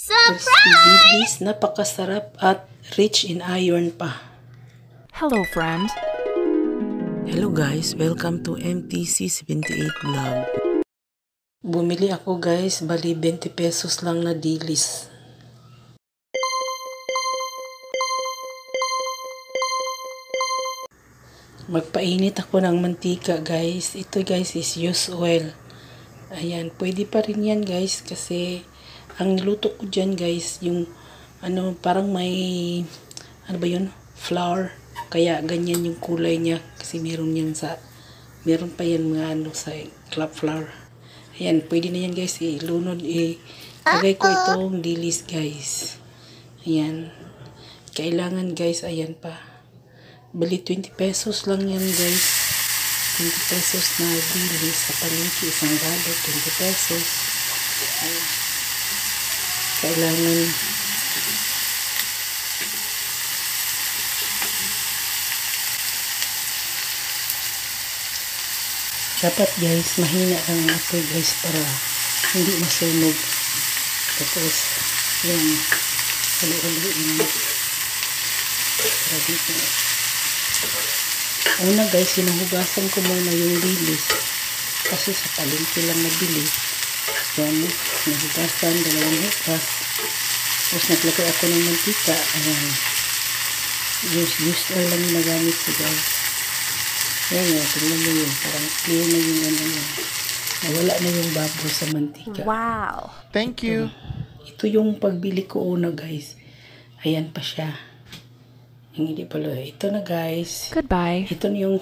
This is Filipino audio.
Crispy dilis, napakasarap at rich in iron pa. Hello, friend. Hello guys, welcome to MTC 78 Vlog. Bumili ako guys, bali 20 pesos lang na dilis. Magpainit ako ng mantika guys. Ito guys is used oil. Ayan, pwede pa rin yan guys kasi ang niluto ko dyan guys, yung parang may, ano ba yun? Flour. Kaya ganyan yung kulay niya kasi meron pa yan mga sa club flour. Ayan, pwede na yan guys, ilunod, ilagay ko itong dilis guys. Ayan. Kailangan guys, ayan pa. Bali 20 pesos lang yan guys. 20 pesos na dilis sa palengke, isang balot, 20 pesos. Ayan. Kailangan dapat guys, mahina lang ang apoy guys para hindi masunog. Tapos, yan, halo-haloin mo. Una guys, sinahugasan ko muna yung dilis kasi sa palengke lang nabili. Yan, nahugasan, dalawang hugas. Tapos naglagay ako ng mantika. Ayan, used oil lang yung nagamit ko guys. Ayan yun, tingnan mo yun, parang clear na yung yun. Nawala na yung bubble sa mantika. Wow! Thank you. Ito yung pagbili ko una guys. Ayan pa siya. Yung hindi pala. Ito na guys. Goodbye. Ito na yung